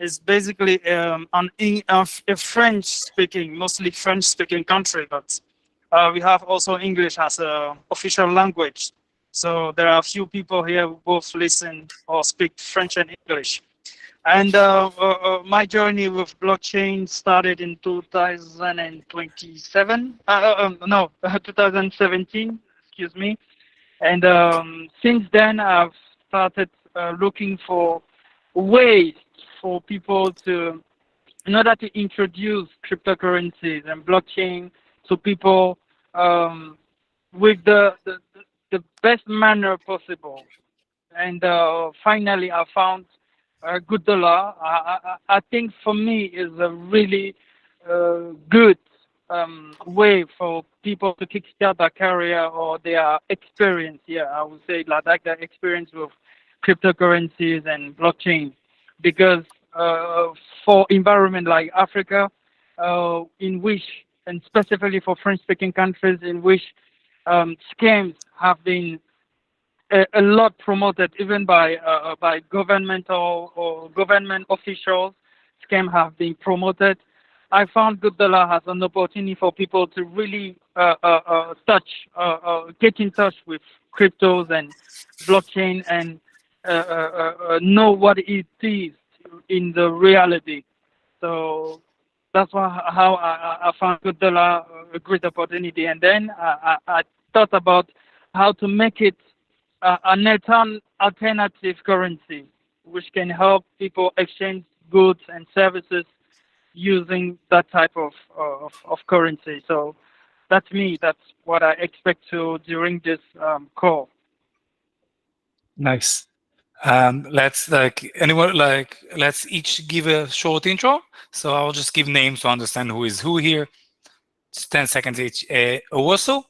is basically a French-speaking, mostly French-speaking country, but we have also English as a official language. So there are a few people here who both listen or speak French and English. And my journey with blockchain started in 2027. No, 2017. Excuse me. And since then, I've started looking for ways for people to, in order to introduce cryptocurrencies and blockchain to people with the best manner possible. And finally, I found GoodDollar. I think for me is a really good way for people to kickstart their career or their experience. Yeah, I would say like their experience with cryptocurrencies and blockchain, because for environment like Africa, in which, and specifically for French-speaking countries, in which scams have been a lot promoted, even by governmental or government officials. Scam have been promoted. I found GoodDollar has an opportunity for people to really get in touch with cryptos and blockchain and know what it is in the reality. So that's how I found GoodDollar a great opportunity. And then I thought about how to make it an alternative currency, which can help people exchange goods and services using that type of currency. So that's me. That's what I expect to during this call. Nice. Let's let's each give a short intro. So I'll just give names to understand who is who here. It's 10 seconds each. Owosu?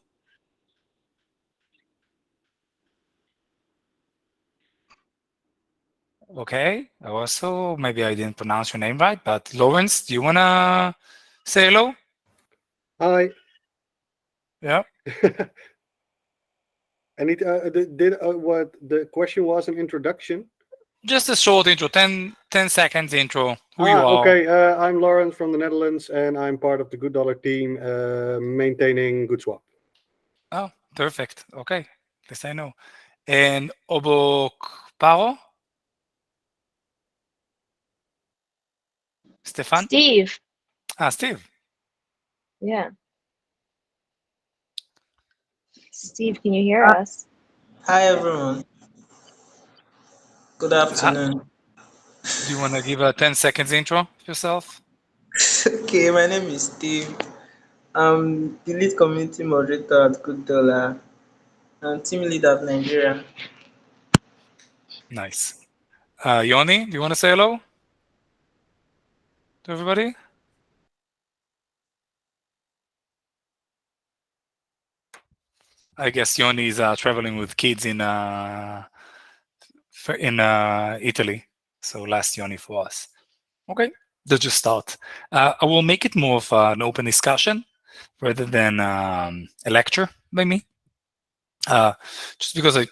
Okay, Owosu. Maybe I didn't pronounce your name right, but Lawrence, do you wanna say hello? Hi. Yeah. I need what the question was, an introduction. Just a short intro, 10 seconds intro, who you are. Okay, I'm Lawrence from the Netherlands, and I'm part of the GoodDollar team, maintaining GoodSwap. Oh, perfect. Okay, at least I know. And Obok Paro? Stefan? Steve. Steve. Yeah. Steve, can you hear us? Hi everyone. Good afternoon. Do you want to give a 10 seconds intro of yourself? Okay, my name is Steve. I'm the lead community moderator at GoodDollar and team leader of Nigeria. Nice. Yoni, do you want to say hello to everybody? I guess Yoni is traveling with kids in Italy. So last Yoni for us. Okay, let's just start. I will make it more of an open discussion rather than a lecture by me. Just because I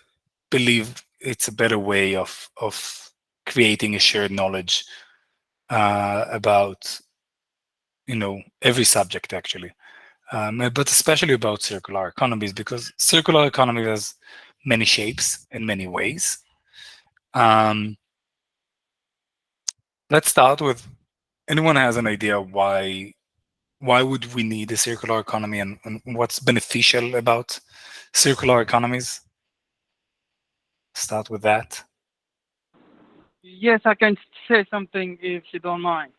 believe it's a better way of creating a shared knowledge about every subject actually, but especially about circular economies, because circular economy has many shapes and many ways. Let's start with, anyone has an idea why would we need a circular economy, and what's beneficial about circular economies? Start with that. Yes, I can say something if you don't mind.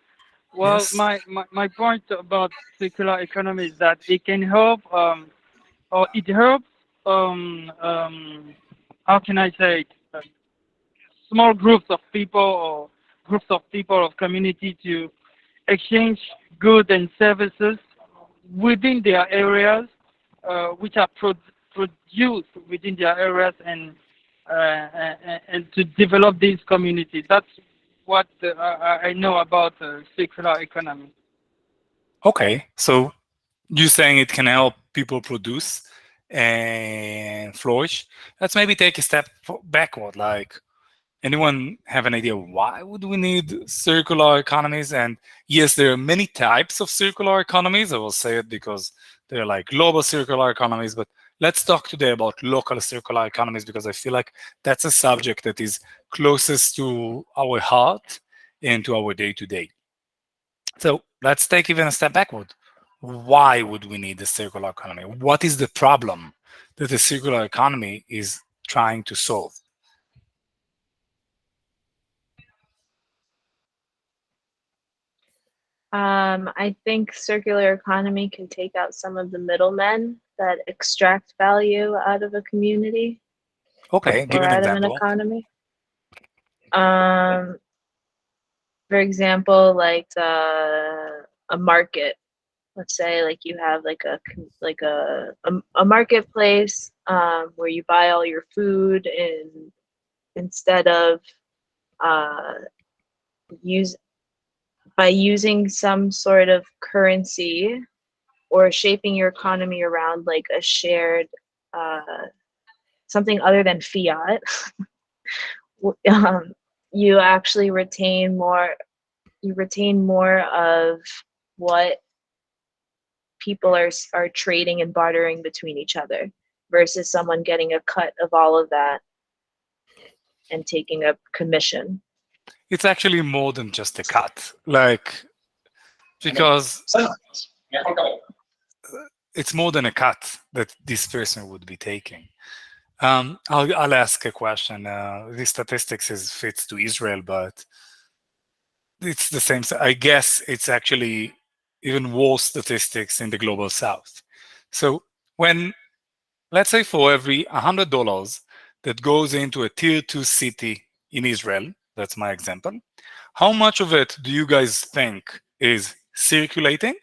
Well, Yes. my point about circular economy is that it can help, or it helps, how can I say it? Small groups of people or groups of people of community to exchange goods and services within their areas, which are produced within their areas, and to develop these communities. That's what I know about circular economy. Okay, so you're saying it can help people produce and flourish. Let's maybe take a step backward. Like, Anyone have an idea why would we need circular economies? And yes, there are many types of circular economies. I will say it because they're like global circular economies, but let's talk today about local circular economies because I feel like that's a subject that is closest to our heart and to our day-to-day. So let's take even a step backward. Why would we need a circular economy? What is the problem that the circular economy is trying to solve? I think circular economy can take out some of the middlemen that extract value out of a community Okay, give or an out of an example. economy. For example, like a market. Let's say like you have like a marketplace where you buy all your food and instead of uh, using some sort of currency or shaping your economy around like a shared uh, something other than fiat, you actually retain more. You retain more of what people are trading and bartering between each other versus someone getting a cut of all of that and taking a commission. It's actually more than just a cut, like, because it's more than a cut that this person would be taking. I'll ask a question. The statistics fits to Israel, but it's the same. I guess it's actually even worse statistics in the global south. So when, let's say for every $100 that goes into a tier 2 city in Israel, that's my example, how much of it do you guys think is circulating,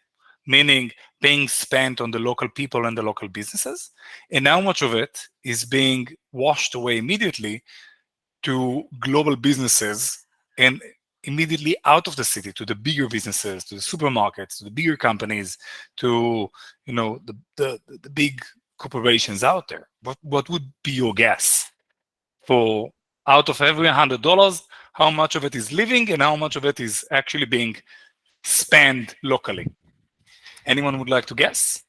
meaning being spent on the local people and the local businesses, and how much of it is being washed away immediately to global businesses and immediately out of the city to the bigger businesses, to the supermarkets, to the bigger companies, to the big corporations out there? What would be your guess for out of every $100, how much of it is living and how much of it is actually being spent locally? Anyone would like to guess?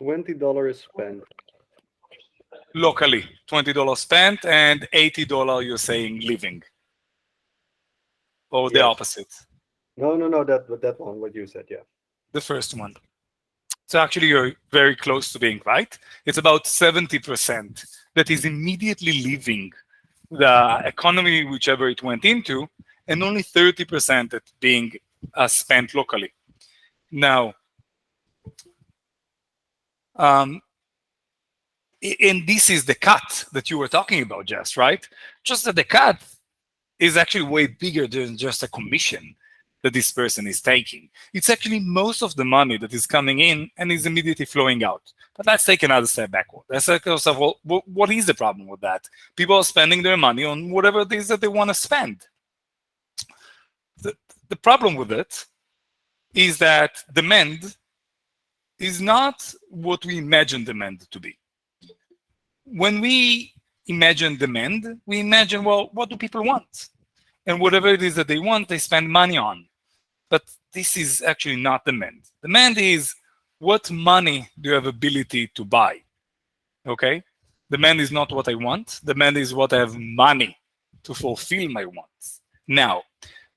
$20 spent. Locally, $20 spent and $80 you're saying living, or the Yes. opposite? No, that one, what you said, yeah. The first one. So actually, you're very close to being right. It's about 70% that is immediately leaving the economy, whichever it went into, and only 30% that being spent locally. Now, and this is the cut that you were talking about, Jess, right? Just that the cut is actually way bigger than just a commission that this person is taking. It's actually most of the money that is coming in and is immediately flowing out. But let's take another step backward. Let's ask ourselves, well, what is the problem with that? People are spending their money on whatever it is that they want to spend. The problem with it is that demand is not what we imagine demand to be. When we imagine demand, we imagine, well, what do people want? And whatever it is that they want, they spend money on. But this is actually not demand. Demand is what money do you have ability to buy? Okay? Demand is not what I want. Demand is what I have money to fulfill my wants. Now,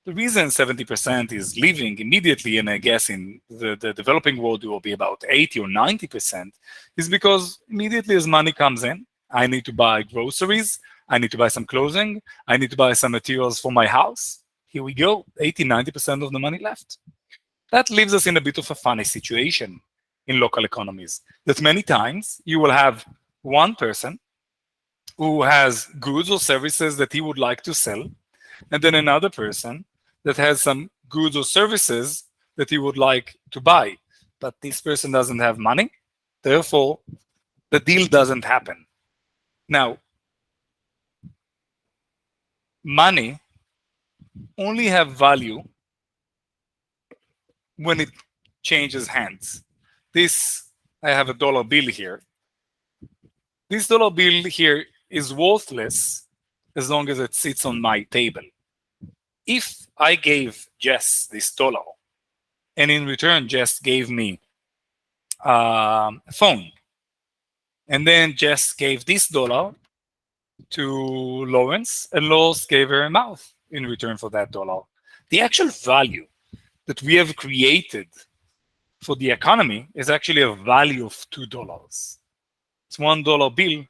the reason 70% is leaving immediately, and I guess in the developing world it will be about 80 or 90%, is because immediately as money comes in, I need to buy groceries, I need to buy some clothing, I need to buy some materials for my house. Here we go, 80, 90% of the money left. That leaves us in a bit of a funny situation in local economies, that many times you will have one person who has goods or services that he would like to sell, and then another person that has some goods or services that he would like to buy. But this person doesn't have money, therefore the deal doesn't happen. Now, money only have value when it changes hands. I have $1 bill here. This $1 bill here is worthless as long as it sits on my table. If I gave Jess this dollar, and in return Jess gave me a phone, and then Jess gave this dollar to Lawrence, and Lawrence gave her a mouth in return for that dollar. The actual value that we have created for the economy is actually a value of $2. It's $1 bill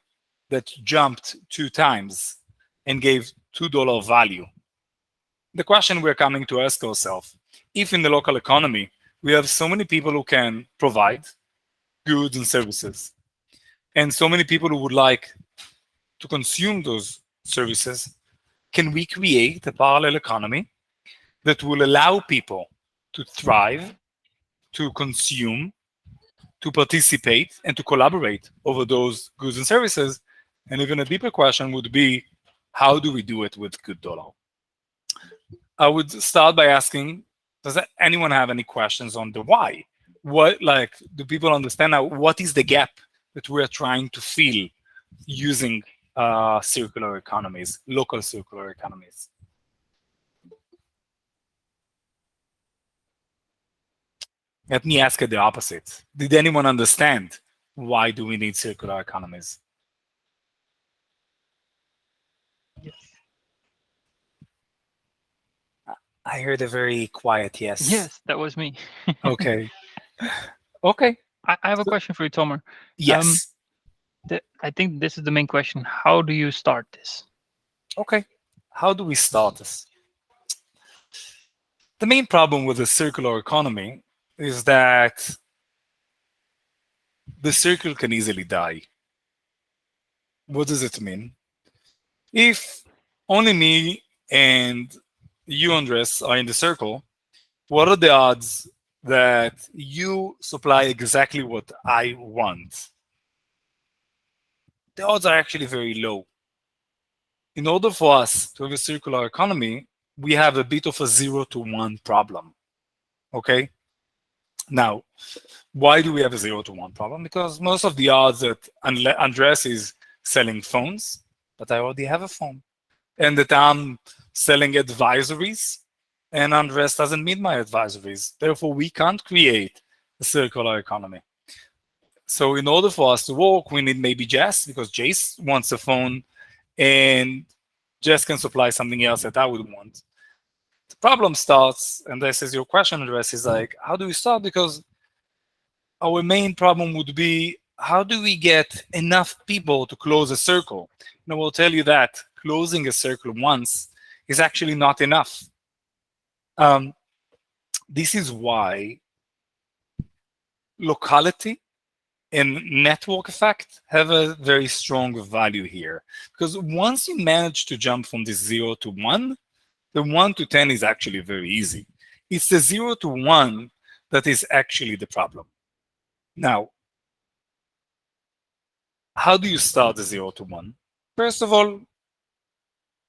that jumped 2 times and gave $2 value. The question we're coming to ask ourselves, if in the local economy we have so many people who can provide goods and services, and so many people who would like to consume those services, can we create a parallel economy that will allow people to thrive, to consume, to participate, and to collaborate over those goods and services? And even a deeper question would be, how do we do it with GoodDollar? I would start by asking, does anyone have any questions on the why? What, like, do people understand now what is the gap that we're trying to fill using circular economies, local circular economies? Let me ask it the opposite. Did anyone understand why do we need circular economies? I heard a very quiet yes. Yes, that was me. Okay. Okay. I have a question for you, Tomer. Yes. I think this is the main question. How do you start this? Okay. How do we start this? The main problem with the circular economy is that the circle can easily die. What does it mean? If only me and you, Andres, are in the circle, what are the odds that you supply exactly what I want? The odds are actually very low. In order for us to have a circular economy, we have a bit of a 0 to 1 problem. Okay? Now, why do we have a 0 to 1 problem? Because most of the odds that Andres is selling phones, but I already have a phone, and that I'm selling advisories, and Andres doesn't meet my advisories. Therefore, we can't create a circular economy. So in order for us to work, we need maybe Jess, because Jace wants a phone, and Jess can supply something else that I would want. The problem starts, and this is your question, Andres, is like, how do we start? Because our main problem would be, how do we get enough people to close a circle? And I will tell you that closing a circle once is actually not enough. This is why locality and network effect have a very strong value here. Because once you manage to jump from this 0 to 1, the 1 to 10 is actually very easy. It's the 0 to 1 that is actually the problem. Now, how do you start the 0 to 1? First of all,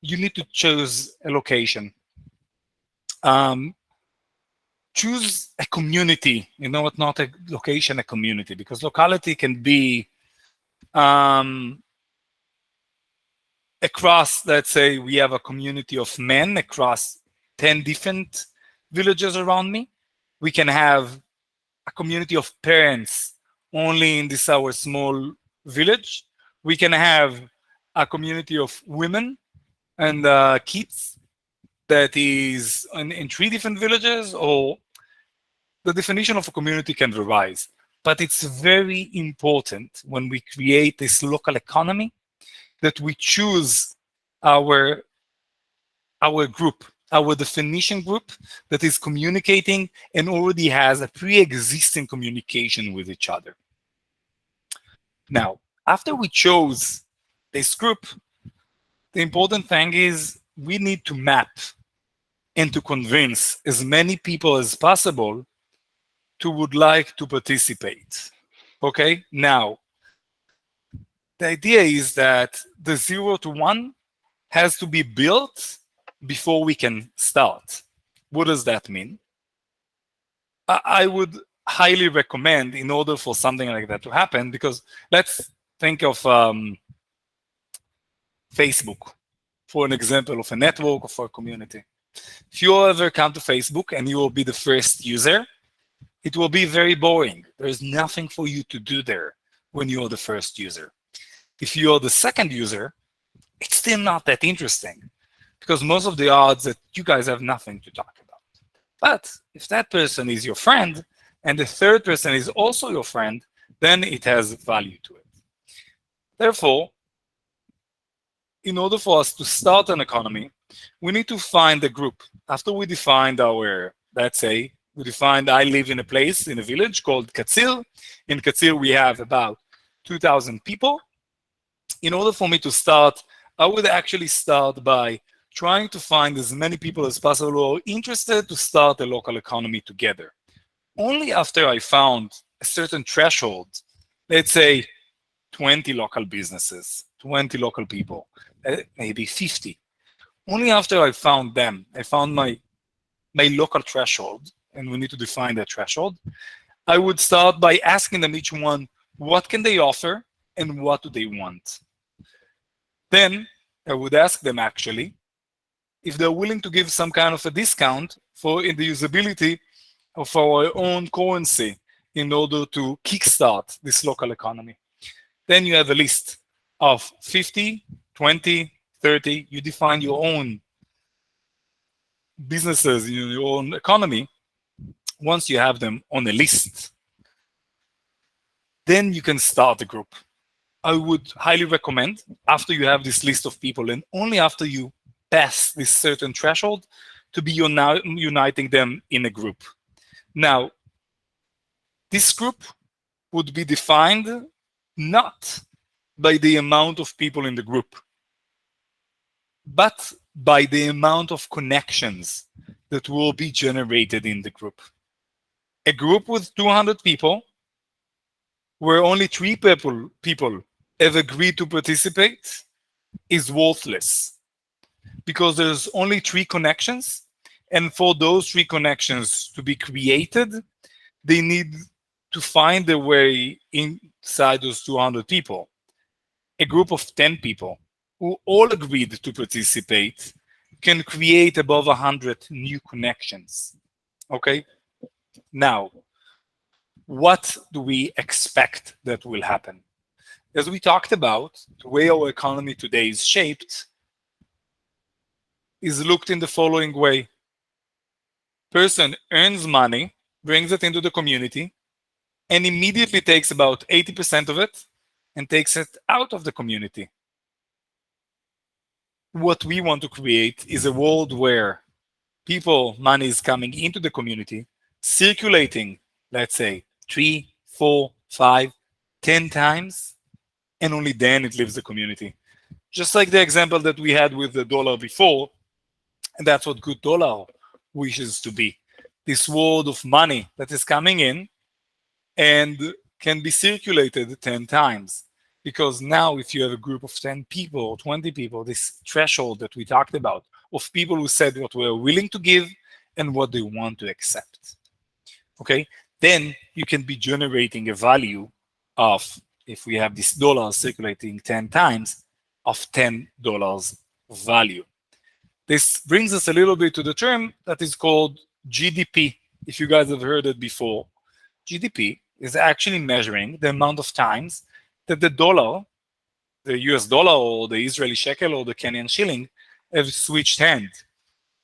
you need to choose a location. Choose a community, you know what, not a location, a community, because locality can be across, let's say we have a community of men across 10 different villages around me. We can have a community of parents only in this our small village. We can have a community of women and kids that is in 3 different villages, or the definition of a community can vary. But it's very important when we create this local economy that we choose our group, our definition group that is communicating and already has a pre-existing communication with each other. Now, after we chose this group, the important thing is we need to map and to convince as many people as possible to would like to participate. Okay, now, the idea is that the 0 to 1 has to be built before we can start. What does that mean? I would highly recommend, in order for something like that to happen, because let's think of Facebook, for an example of a network or for a community. If you ever come to Facebook and you will be the first user, it will be very boring. There's nothing for you to do there when you're the first user. If you're the second user, it's still not that interesting because most of the odds that you guys have nothing to talk about. But if that person is your friend and the third person is also your friend, then it has value to it. Therefore, in order for us to start an economy, we need to find a group. After we defined our, let's say, we defined I live in a place, in a village called Katsir. In Katsir, we have about 2,000 people. In order for me to start, I would actually start by trying to find as many people as possible who are interested to start a local economy together. Only after I found a certain threshold, let's say 20 local businesses, 20 local people, maybe 50. Only after I found them, I found my local threshold, and we need to define that threshold, I would start by asking them each one, what can they offer and what do they want? Then I would ask them actually if they're willing to give some kind of a discount for in the usability of our own currency in order to kickstart this local economy. Then you have a list of 50, 20, 30. You define your own businesses, your own economy. Once you have them on a list, then you can start a group. I would highly recommend, after you have this list of people and only after you pass this certain threshold, to be uniting them in a group. Now, this group would be defined not by the amount of people in the group, but by the amount of connections that will be generated in the group. A group with 200 people, where only 3 people have agreed to participate, is worthless because there's only 3 connections, and for those 3 connections to be created, they need to find their way inside those 200 people. A group of 10 people who all agreed to participate can create above 100 new connections. Okay? Now, what do we expect that will happen? As we talked about, the way our economy today is shaped is looked in the following way. Person earns money, brings it into the community, and immediately takes about 80% of it and takes it out of the community. What we want to create is a world where money is coming into the community, circulating, let's say, 3, 4, 5, 10 times, and only then it leaves the community. Just like the example that we had with the dollar before, and that's what GoodDollar wishes to be. This world of money that is coming in and can be circulated 10 times. Because now if you have a group of 10 people or 20 people, this threshold that we talked about of people who said what we're willing to give and what they want to accept, okay, then you can be generating a value of, if we have this dollar circulating 10 times, of $10 value. This brings us a little bit to the term that is called GDP. If you guys have heard it before, GDP is actually measuring the amount of times that the dollar, the US dollar or the Israeli shekel or the Kenyan shilling have switched hands.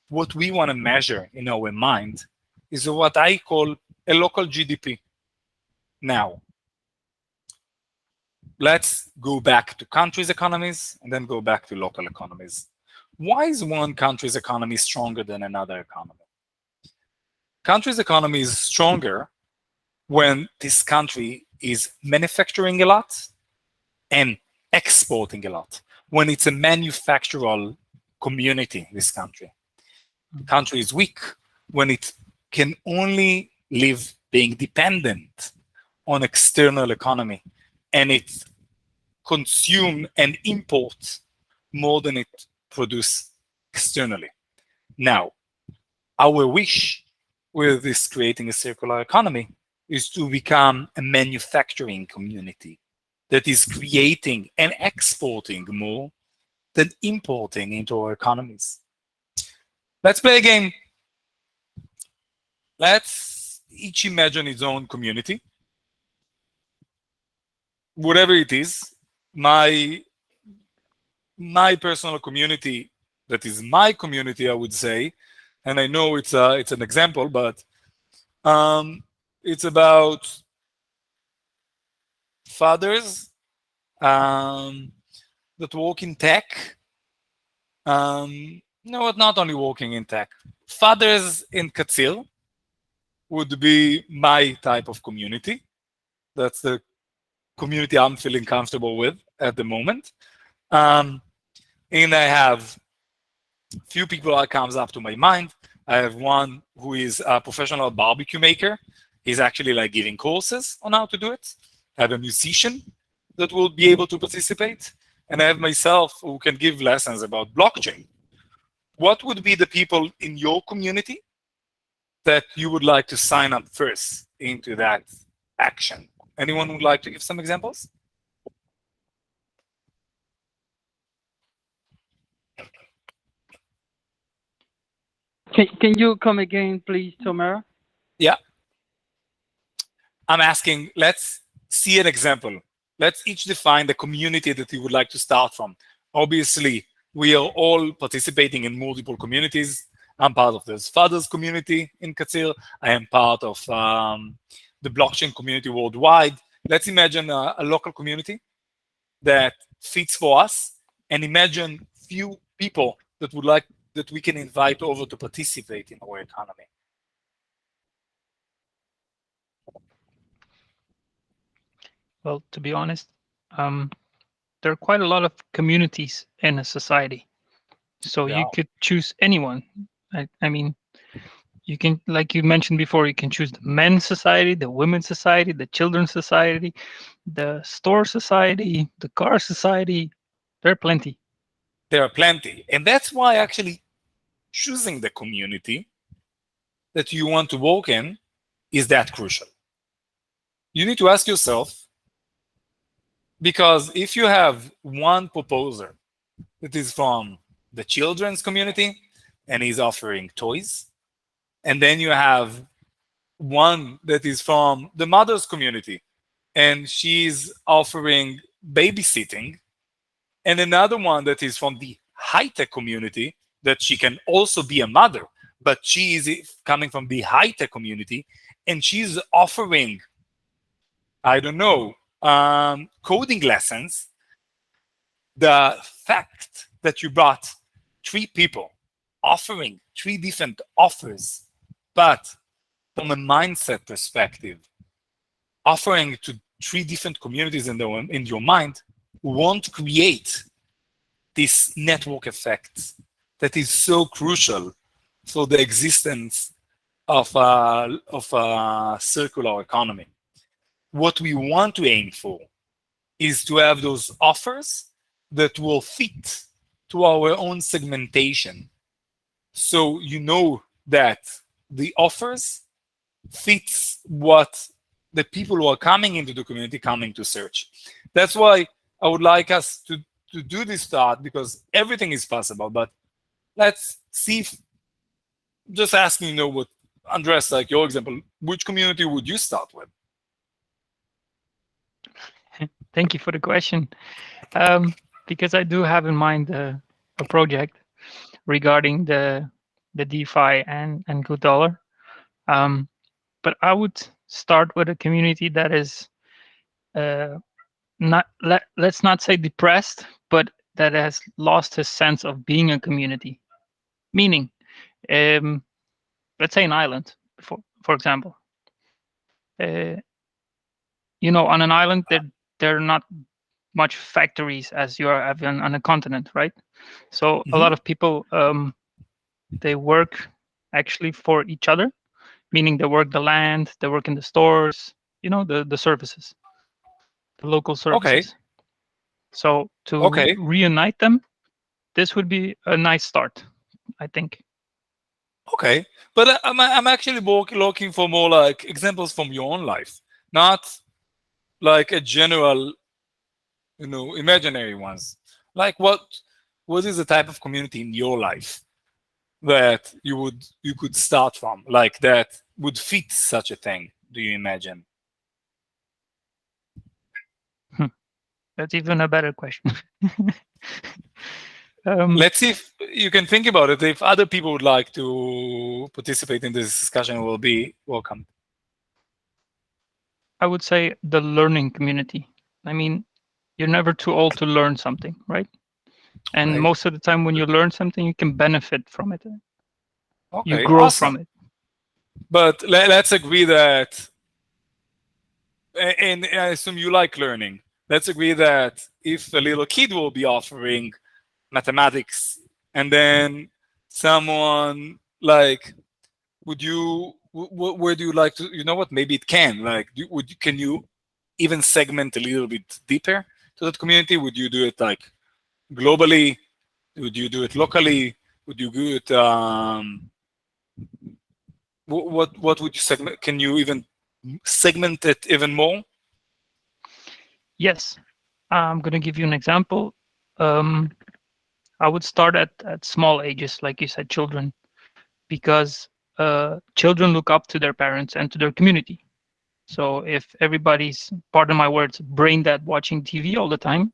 What we want to measure in our mind is what I call a local GDP. Now, let's go back to countries' economies and then go back to local economies. Why is one country's economy stronger than another economy? Country's economy is stronger when this country is manufacturing a lot and exporting a lot. When it's a manufactural community, this country. The country is weak when it can only live being dependent on external economy, and it consume and import more than it produce externally. Now, our wish with this creating a circular economy is to become a manufacturing community that is creating and exporting more than importing into our economies. Let's play a game. Let's each imagine its own community. Whatever it is, my personal community, that is my community, I would say, and I know it's an example, but it's about fathers that work in tech. No, not only working in tech. Fathers in Katzil would be my type of community. That's the community I'm feeling comfortable with at the moment. And I have few people that comes up to my mind. I have one who is a professional barbecue maker. He's actually like giving courses on how to do it. I have a musician that will be able to participate. And I have myself who can give lessons about blockchain. What would be the people in your community that you would like to sign up first into that action? Anyone would like to give some examples? Can you come again, please, Tomer? Yeah. I'm asking, let's see an example. Let's each define the community that you would like to start from. Obviously, we are all participating in multiple communities. I'm part of the fathers community in Katzil. I am part of the blockchain community worldwide. Let's imagine a local community that fits for us, and imagine few people that would like that we can invite over to participate in our economy. Well, to be honest, there are quite a lot of communities in a society. So you could choose anyone. I mean, you can, like you mentioned before, you can choose the men's society, the women's society, the children's society, the store society, the car society. There are plenty. There are plenty. And that's why actually choosing the community that you want to work in is that crucial. You need to ask yourself, because if you have one proposer that is from the children's community and he's offering toys, and then you have one that is from the mother's community and she's offering babysitting, and another one that is from the high-tech community that she can also be a mother, but she is coming from the high-tech community and she's offering, I don't know, coding lessons. The fact that you brought three people offering three different offers, but from a mindset perspective, offering to three different communities in your mind won't create this network effect that is so crucial for the existence of a circular economy. What we want to aim for is to have those offers that will fit to our own segmentation. So you know that the offers fits what the people who are coming into the community coming to search. That's why I would like us to do this start, because everything is possible. But let's see if, just asking, what, Andres, like your example, which community would you start with? Thank you for the question. Because I do have in mind a project regarding the DeFi and GoodDollar. But I would start with a community that is let's not say depressed, but that has lost his sense of being a community. Meaning, let's say an island, for example. On an island, there are not much factories as you are on a continent, right? So a lot of people, they work actually for each other, meaning they work the land, they work in the stores, the services, the local services. Okay. So to reunite them, this would be a nice start, I think. Okay, but I'm actually looking for more like examples from your own life, not like a general, imaginary ones. Like what what is the type of community in your life that you could start from, like that would fit such a thing? Do you imagine? That's even a better question. Let's see if you can think about it. If other people would like to participate in this discussion, will be welcome. I would say the learning community. I mean, you're never too old to learn something, right? And Right. most of the time when you learn something, you can benefit from it. You Okay, grow awesome. from it. But let's agree that, and I assume you like learning. Let's agree that if a little kid will be offering mathematics, and then someone like, would you, where do you like to, you know what, maybe it can, like, can you even segment a little bit deeper to that community? Would you do it like globally? Would you do it locally? Would you do it, what would you segment? Can you even segment it even more? Yes. I'm going to give you an example. I would start at small ages, like you said, children, because children look up to their parents and to their community. So if everybody's, pardon my words, brain dead watching TV all the time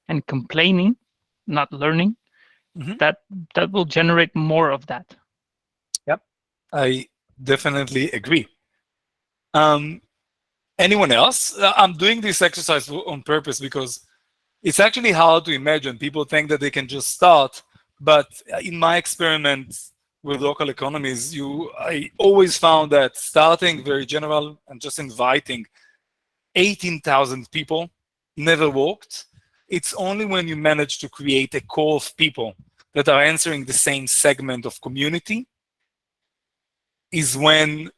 and complaining, not learning, that will generate more of that. Yep, I definitely agree. Anyone else? I'm doing this exercise on purpose because it's actually hard to imagine. People think that they can just start, but in my experiments with local economies, I always found that starting very general and just inviting 18,000 people never worked. It's only when you manage to create a core of people that are answering the same segment of community is when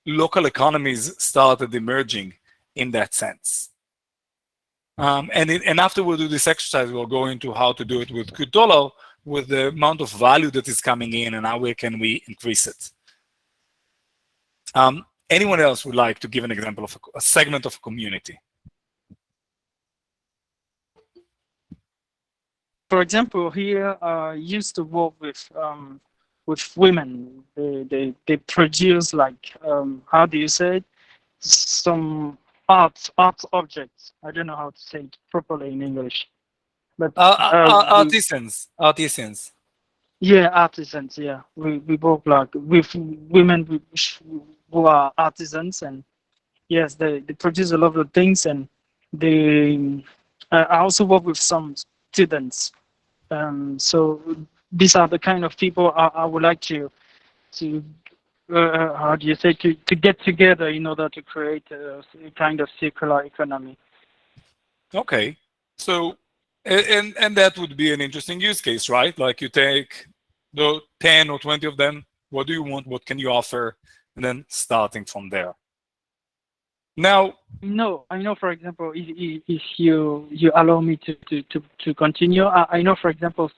local economies started emerging in that sense. And after we do this exercise, we'll go into how to do it with GoodDollar, with the amount of value that is coming in and how can we increase it. Anyone else would like to give an example of a segment of a community? For example, here used to work with women. They produce like how do you say it? Some art objects. I don't know how to say it properly in English, but Artisans. yeah, artisans. Yeah, we work like with women who are artisans, and yes, they produce a lot of things, and they. I also work with some students. So these are the kind of people I would like to how do you say to get together in order to create a kind of circular economy. Okay, so and that would be an interesting use case, right? Like you take the 10 or 20 of them. What do you want? What can you offer? And then starting from there. Now, No, I know. For example, if you allow me to continue, I know. For example,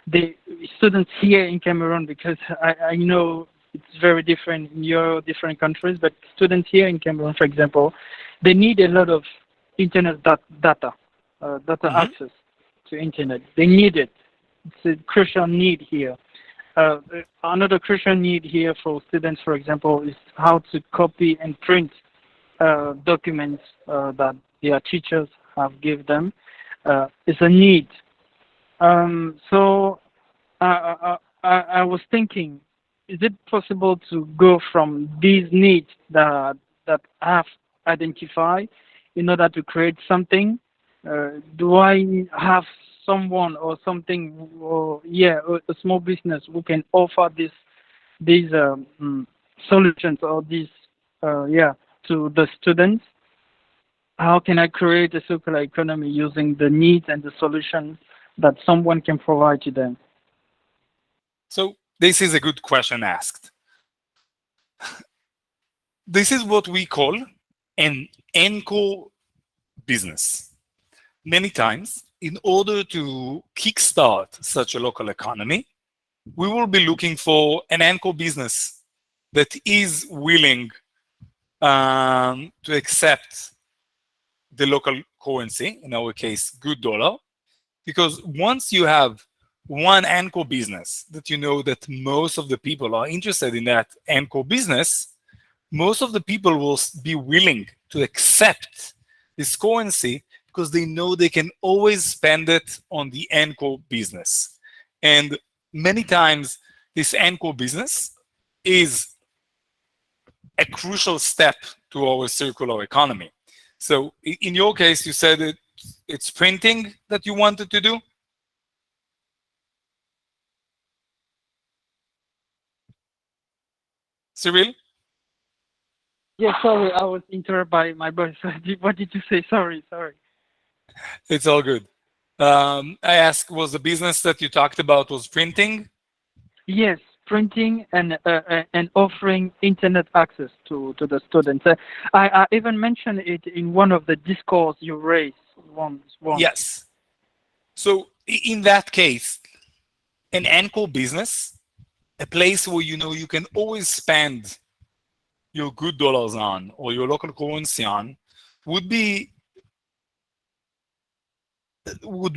the students here in Cameroon, because I know it's very different in your different countries, but students here in Cameroon, for example, they need a lot of internet data access to internet. They need it. It's a crucial need here. Another crucial need here for students, for example, is how to copy and print documents that their teachers have given them. It's a need. So I was thinking, is it possible to go from these needs that I have identified in order to create something? Do I have someone or something, or a small business who can offer these solutions or these to the students? How can I create a circular economy using the needs and the solutions that someone can provide to them? so this is a good question asked. This is what we call an anchor business. Many times, in order to kickstart such a local economy, we will be looking for an anchor business that is willing to accept the local currency, in our case, GoodDollar, Because once you have one anchor business that you know that most of the people are interested in that anchor business, most of the people will be willing to accept this currency because they know they can always spend it on the anchor business. And many times this anchor business is a crucial step to our circular economy. So in your case, you said it's printing that you wanted to do. Cyril? Yeah, sorry, I was interrupted by my boss. What did you say? Sorry. It's all good. I asked, was the business that you talked about was printing? Yes, printing and offering internet access to the students. I even mentioned it in one of the discourse you raised once. Yes. So in that case, an anchor business, a place where you know you can always spend your good dollars on or your local currency on, would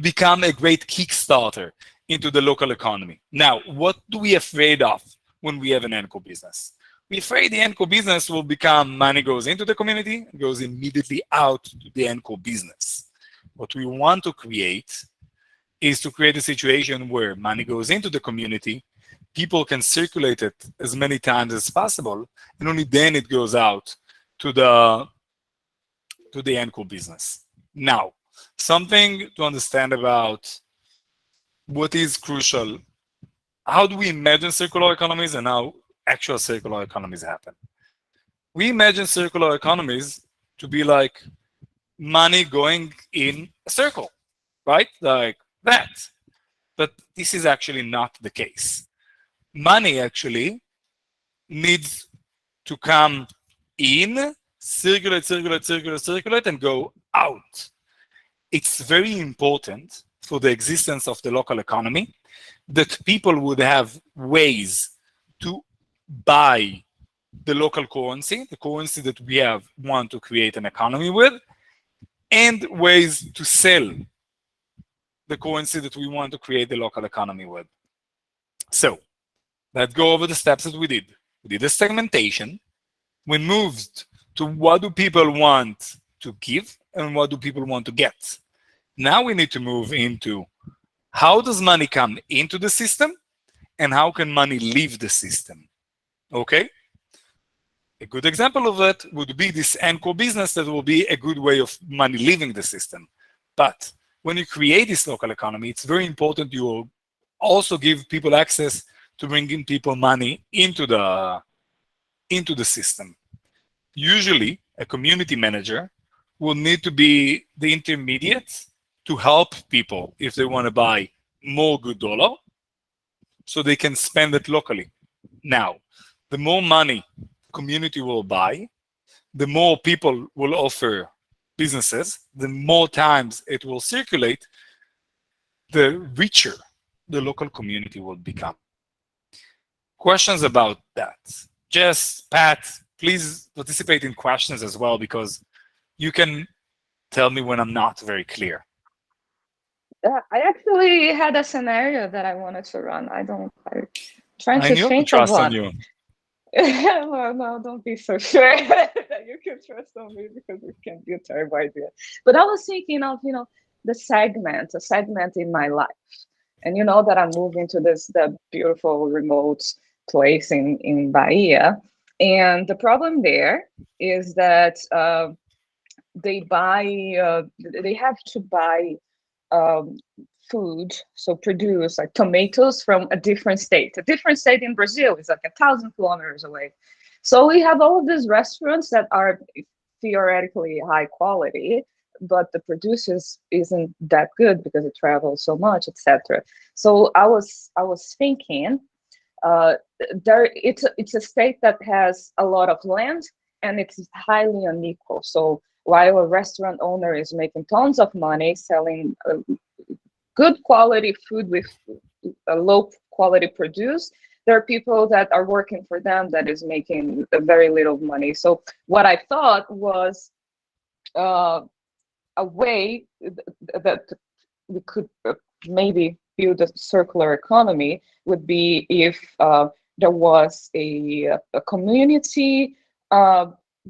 become a great Kickstarter into the local economy. Now, what do we afraid of when we have an anchor business? We're afraid the anchor business will become money goes into the community, goes immediately out to the anchor business. What we want to create is to create a situation where money goes into the community, people can circulate it as many times as possible, and only then it goes out to the anchor business. Now, something to understand about what is crucial. How do we imagine circular economies and how actual circular economies happen? We imagine circular economies to be like money going in a circle, right? Like that. But this is actually not the case. Money actually needs to come in, circulate, and go out. It's very important for the existence of the local economy that people would have ways to buy the local currency, the currency that we want to create an economy with, and ways to sell the currency that we want to create the local economy with. So let's go over the steps that we did. We did a segmentation. We moved to what do people want to give and what do people want to get. Now we need to move into how does money come into the system and how can money leave the system. Okay? A good example of that would be this anchor business that will be a good way of money leaving the system. But when you create this local economy, it's very important you also give people access to bringing people money into the system. Usually, a community manager will need to be the intermediate to help people if they want to buy more GoodDollar so they can spend it locally. Now, the more money community will buy, the more people will offer businesses, the more times it will circulate, the richer the local community will become. Questions about that? Jess, Pat, please participate in questions as well because you can tell me when I'm not very clear. I actually had a scenario that I wanted to run. I'm trying I to knew I could think of trust on one. you. Well, no, don't be so sure that you can trust on me because it can be a terrible idea. But I was thinking of, a segment in my life. And you know that I'm moving to the beautiful remote place in Bahia. And the problem there is that they have to buy food, so produce like tomatoes from a different state. A different state in Brazil is like 1,000 kilometers away. So we have all of these restaurants that are theoretically high quality, but the produce isn't that good because it travels so much, etc. So I was thinking, it's a state that has a lot of land and it's highly unequal. So while a restaurant owner is making tons of money selling good quality food with a low quality produce, there are people that are working for them that is making very little money. So what I thought was a way that we could maybe build a circular economy would be if there was a community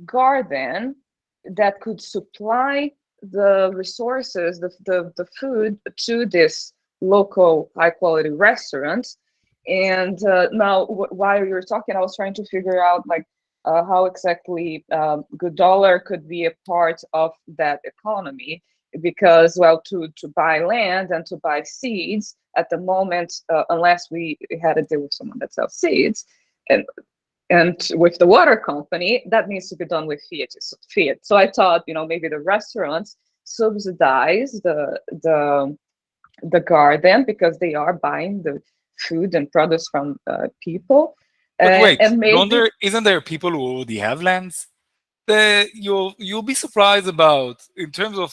garden that could supply the resources, the food to this local high quality restaurants. And now while you were talking, I was trying to figure out like how exactly GoodDollar could be a part of that economy, because well, to buy land and to buy seeds at the moment, unless we had to deal with someone that sells seeds, and with the water company, that needs to be done with fiat. So I thought, maybe the restaurants subsidize the garden because they are buying the food and produce from people. But wait, and maybe isn't there people who already have lands? You'll be surprised about, in terms of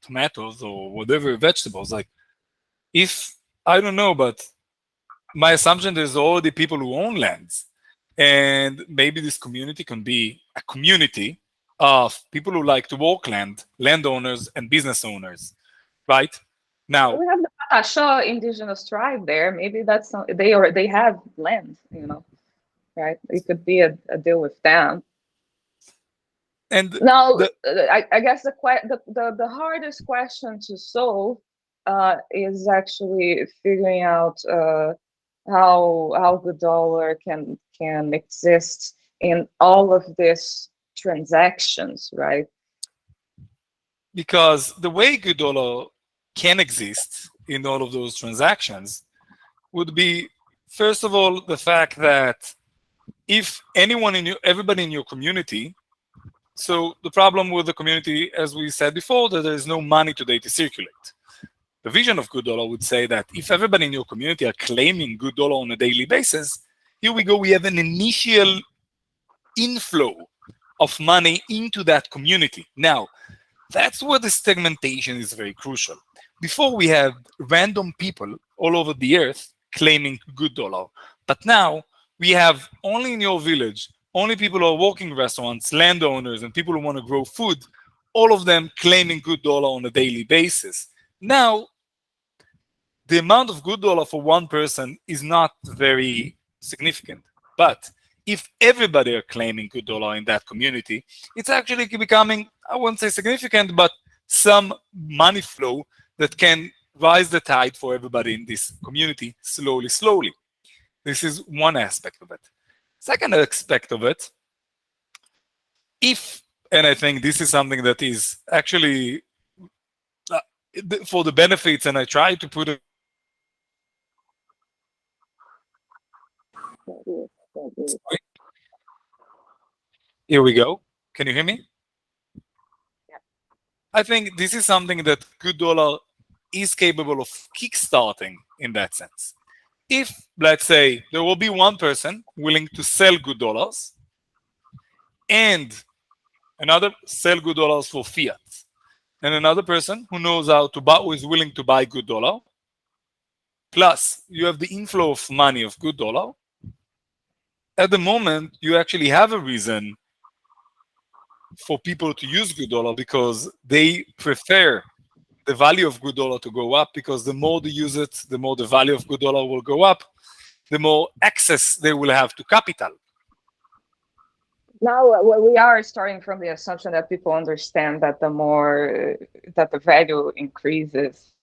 tomatoes or whatever vegetables. Like, if I don't know, but my assumption there's already people who own lands, and maybe this community can be a community of people who like to work landowners and business owners, right? Now we have the Pataxó indigenous tribe there. Maybe that's they have land, right? It could be a deal with them. and Now, the, I guess the hardest question to solve is actually figuring out how GoodDollar can exist in all of these transactions, right? because the way GoodDollar can exist in all of those transactions would be, first of all, the fact that if everybody in your community, so the problem with the community, as we said before, that there is no money today to circulate. The vision of GoodDollar would say that if everybody in your community are claiming GoodDollar on a daily basis, here we go, we have an initial inflow of money into that community. Now, that's where the segmentation is very crucial. Before, we had random people all over the earth claiming GoodDollar, but now we have only in your village, only people who are working restaurants, landowners, and people who want to grow food, all of them claiming GoodDollar on a daily basis. Now, the amount of GoodDollar for one person is not very significant. But if everybody are claiming GoodDollar in that community, it's actually becoming, I won't say significant, but some money flow that can rise the tide for everybody in this community slowly. This is one aspect of it. Second aspect of it, and I think this is something that is actually for the benefits, and I try to put it. Here we go. Can you hear me? Yeah. I think this is something that GoodDollar is capable of kickstarting in that sense. If, let's say, there will be one person willing to sell GoodDollars and another sell GoodDollars for fiat, and another person who knows how to buy, who is willing to buy GoodDollar, plus you have the inflow of money of GoodDollar, at the moment you actually have a reason for people to use GoodDollar because they prefer the value of GoodDollar to go up, because the more they use it, the more the value of GoodDollar will go up, the more access they will have to capital. Now we are starting from the assumption that people understand that the more that the value increases,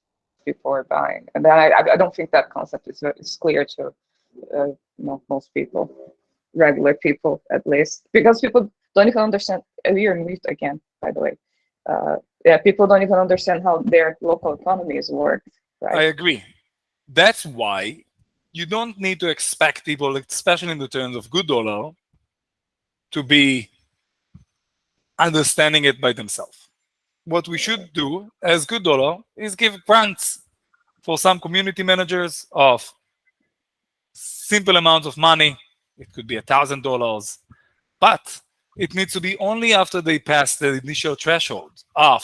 people are buying, and then I don't think that concept is clear to most people, regular people at least, because people don't even understand. You're mute again, by the way. Yeah, people don't even understand how their local economies work. Right? I agree. That's why you don't need to expect people, especially in the terms of GoodDollar, to be understanding it by themselves. What we should do as GoodDollar is give grants for some community managers of simple amounts of money. It could be $1,000, but it needs to be only after they pass the initial threshold of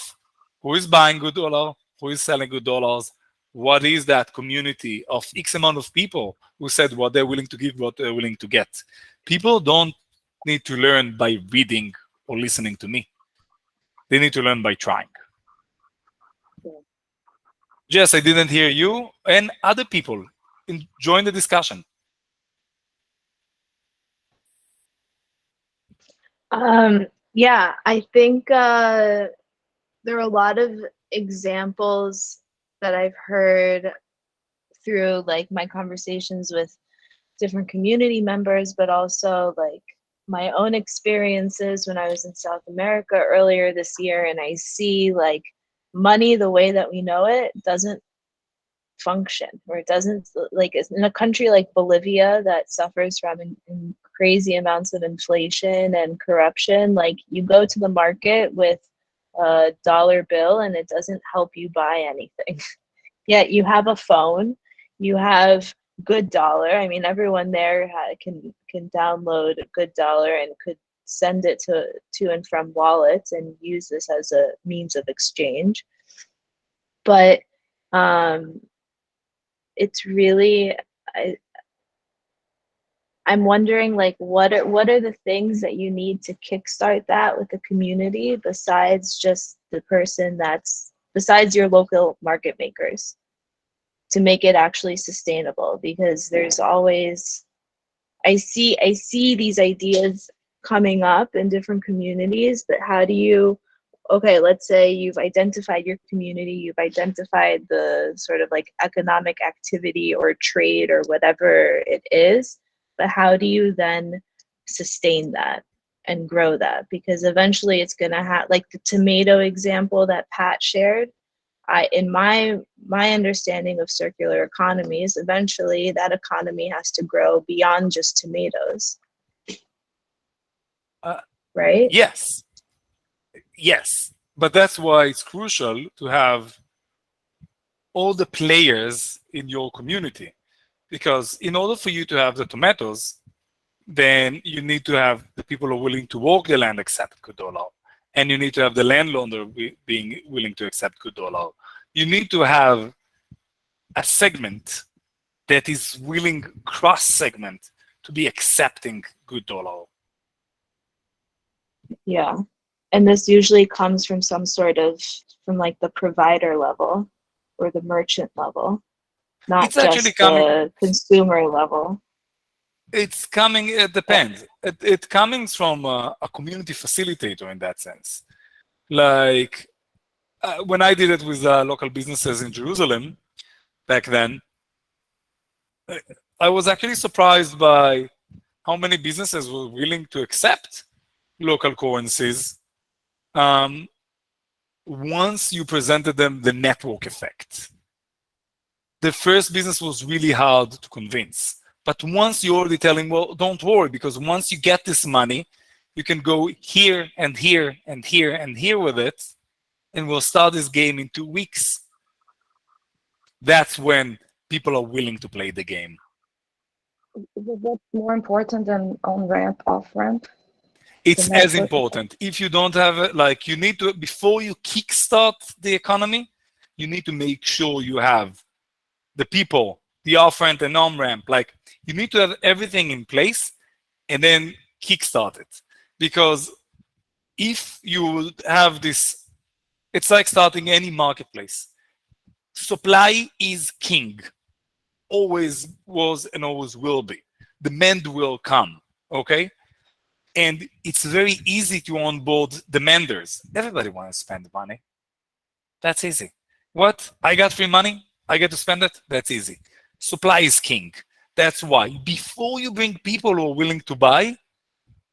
who is buying GoodDollar, who is selling GoodDollars, what is that community of X amount of people who said what they're willing to give, what they're willing to get. People don't need to learn by reading or listening to me. They need to learn by trying. Jess, I didn't hear you and other people. Join the discussion. Yeah, I think there are a lot of examples that I've heard through like my conversations with different community members, but also like my own experiences when I was in South America earlier this year, and I see like money the way that we know it doesn't function, or it doesn't, like in a country like Bolivia that suffers from crazy amounts of inflation and corruption. Like you go to the market with a dollar bill and it doesn't help you buy anything. Yet you have a phone, you have GoodDollar. I mean, everyone there can download GoodDollar and could send it to and from wallets and use this as a means of exchange. But it's really, I'm wondering, like, what are the things that you need to kickstart that with the community besides just the person besides your local market makers, to make it actually sustainable? Because there's always, I see these ideas coming up in different communities, but how do you, okay, let's say you've identified your community, you've identified the sort of like economic activity or trade or whatever it is, but how do you then sustain that and grow that? Because eventually it's going to have, like the tomato example that Pat shared, in my understanding of circular economies, eventually that economy has to grow beyond just tomatoes, right? Yes. Yes. But that's why it's crucial to have all the players in your community. Because in order for you to have the tomatoes, then you need to have the people who are willing to work the land accept GoodDollar. And you need to have the landowner being willing to accept GoodDollar. You need to have a segment that is willing, cross-segment, to be accepting GoodDollar. Yeah. And this usually comes from from like the provider level or the merchant level, not It's actually just coming. the consumer level. It's coming. It depends. It comes from a community facilitator in that sense. Like when I did it with local businesses in Jerusalem back then, I was actually surprised by how many businesses were willing to accept local currencies once you presented them the network effect. The first business was really hard to convince. But once you already tell him, well, don't worry, because once you get this money, you can go here and here and here and here with it, and we'll start this game in 2 weeks. That's when people are willing to play the game. What's more important than on-ramp, off-ramp? It's as important. If you don't have it, like you need to, before you kickstart the economy, you need to make sure you have the people, the off-ramp and on-ramp. Like you need to have everything in place and then kickstart it. Because if you have this, it's like starting any marketplace. Supply is king. Always was and always will be. Demand will come, okay? And it's very easy to onboard demanders. Everybody wants to spend money. That's easy. What? I got free money? I get to spend it? That's easy. Supply is king. That's why before you bring people who are willing to buy,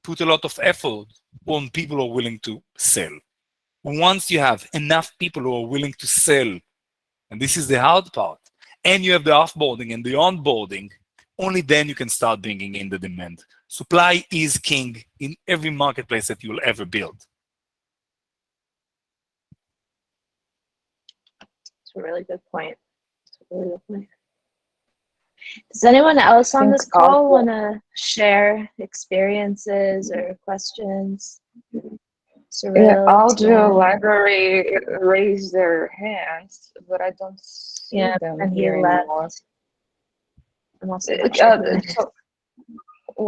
put a lot of effort on people who are willing to sell. Once you have enough people who are willing to sell, and this is the hard part, and you have the offboarding and the onboarding, only then you can start bringing in the demand. Supply is king in every marketplace that you'll ever build. It's a really good point. Does anyone else on this call want to share experiences or questions? Yeah, Audio Library raised their hands, but I don't see them and he here left. anymore. I'm also not sure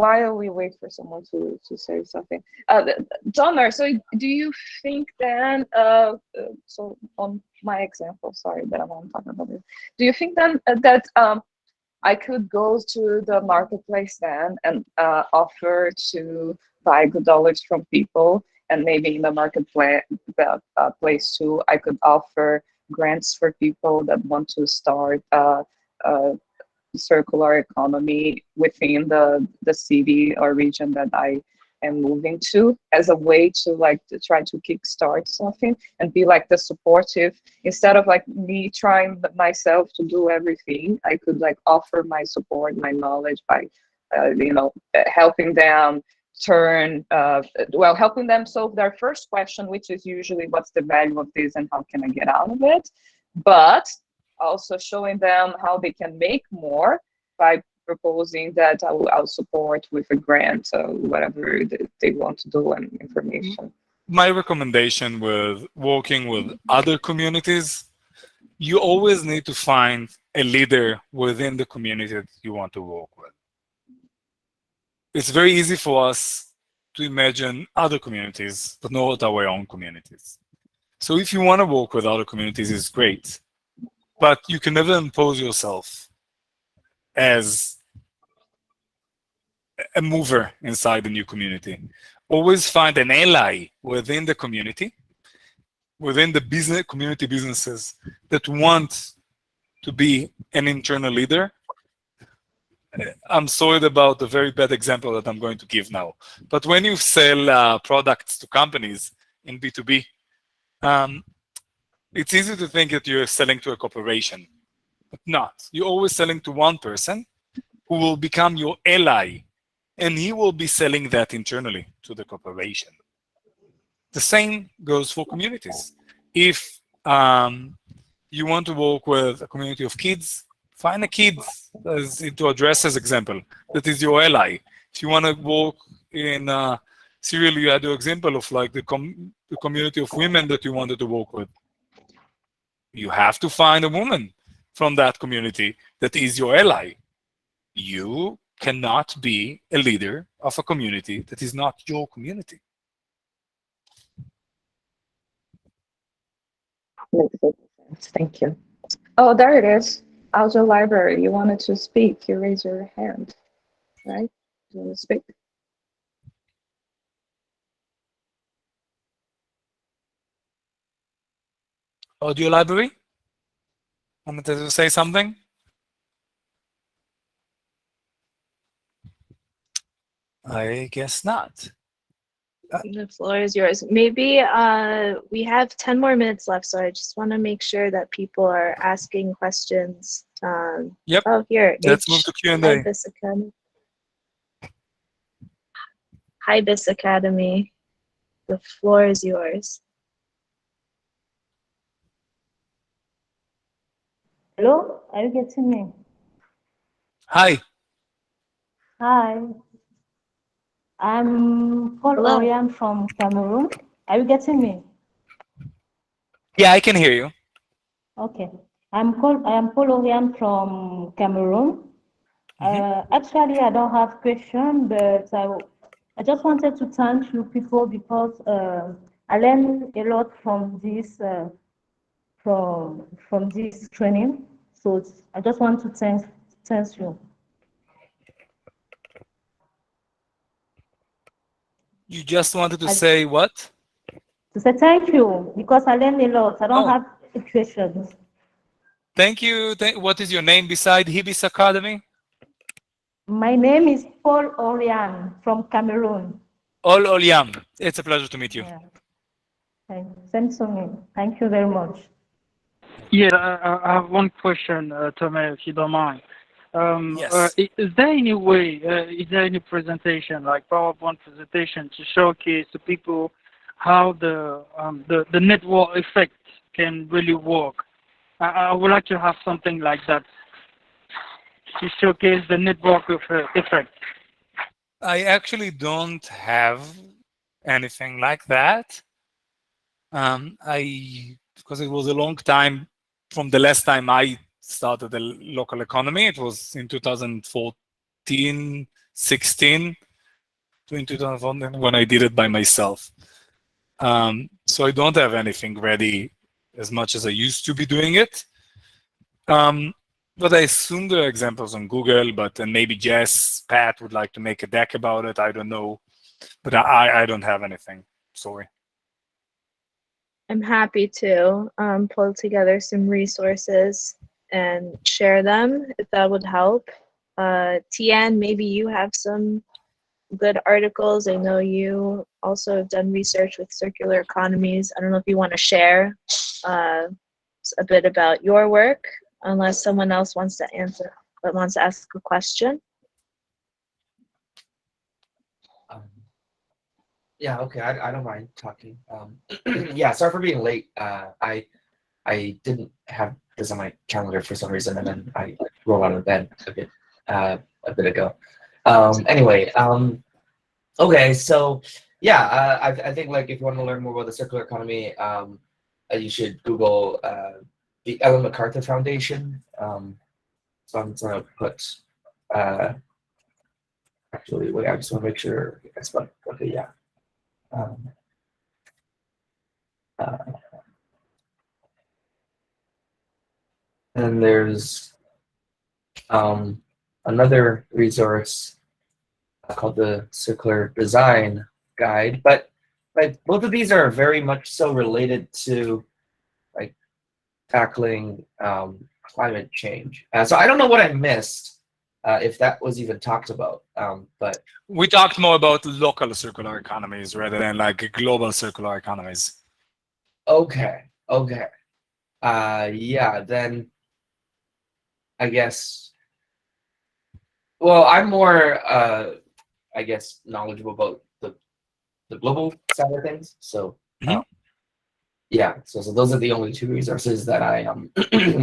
while we wait for someone to say something, Tomer, so do you think then, so on my example, sorry that I'm on talking about this, do you think then that I could go to the marketplace then and offer to buy good dollars from people, and maybe in the marketplace place too, I could offer grants for people that want to start circular economy within the city or region that I am moving to, as a way to like to try to kickstart something and be like the supportive, instead of like me trying myself to do everything. I could like offer my support, my knowledge by helping them turn helping them solve their first question, which is usually what's the value of this and how can I get out of it, but also showing them how they can make more by proposing that I'll support with a grant or whatever they want to do and information. My recommendation with working with other communities, you always need to find a leader within the community that you want to work with. It's very easy for us to imagine other communities, but not our own communities. So if you want to work with other communities, it's great. But you can never impose yourself as a mover inside the new community. Always find an ally within the community, within the community businesses that want to be an internal leader. I'm sorry about the very bad example that I'm going to give now. But when you sell products to companies in B2B, it's easy to think that you're selling to a corporation, but not. You're always selling to one person who will become your ally, and he will be selling that internally to the corporation. The same goes for communities. If you want to work with a community of kids, find a kid to address as example that is your ally. If you want to work in Syria, you had the example of like the community of women that you wanted to work with. You have to find a woman from that community that is your ally. You cannot be a leader of a community that is not your community. Makes sense. Thank you. Oh, there it is. Audio library. You wanted to speak. You raise your hand, right? You want to speak? Audio library? Wanted to say something? I guess not. The floor is yours. Maybe we have 10 more minutes left, so I just want to make sure that people are asking questions. Yep. Oh, here. Let's move to Q&A. Hibis Academy. The floor is yours. Hello, are you getting me? Hi. Hi. I'm Paul Hello. Orian from Cameroon. Are you getting me? Yeah, I can hear you. Okay. I am Paul Orian from Cameroon. Actually, I don't have question, but I just wanted to thank you people because I learned a lot from this from this training. So I just want to thank you. You just wanted to say what? To say thank you because I learned a lot. I don't have questions. Thank you. What is your name beside Hibis Academy? My name is Paul Orian from Cameroon. Ol Oliam. It's a pleasure to meet you. Yeah. Thanks to me. Thank you very much. Yeah, I have one question, Tomer, if you don't mind. Yes. Is there any way, is there any presentation, like PowerPoint presentation, to showcase to people how the network effect can really work? I would like to have something like that to showcase the network effect. I actually don't have anything like that. Because it was a long time from the last time I started the local economy. It was in 2014, 2016 to 2014 when I did it by myself. So I don't have anything ready as much as I used to be doing it. But I assume there are examples on Google, but then maybe Jess, Pat would like to make a deck about it. I don't know. But I don't have anything. Sorry. I'm happy to pull together some resources and share them if that would help. Tian, maybe you have some good articles. I know you also have done research with circular economies. I don't know if you want to share a bit about your work, unless someone else wants to answer, but wants to ask a question. Yeah, okay, I don't mind talking. Yeah, sorry for being late. I didn't have this on my calendar for some reason, and then I rolled out of bed a bit ago. Anyway, okay, so yeah, I think like if you want to learn more about the circular economy, you should Google the Ellen MacArthur Foundation. So I'm gonna put actually wait, I just want to make sure I spelled okay, yeah. And there's another resource called the Circular Design Guide, but like both of these are very much so related to like tackling climate change. So I don't know what I missed, if that was even talked about, but we talked more about local circular economies rather than like global circular economies. Okay. Yeah, then I guess. Well, I'm more, I guess, knowledgeable about the global side of things. So, yeah. So those are the only two resources that I am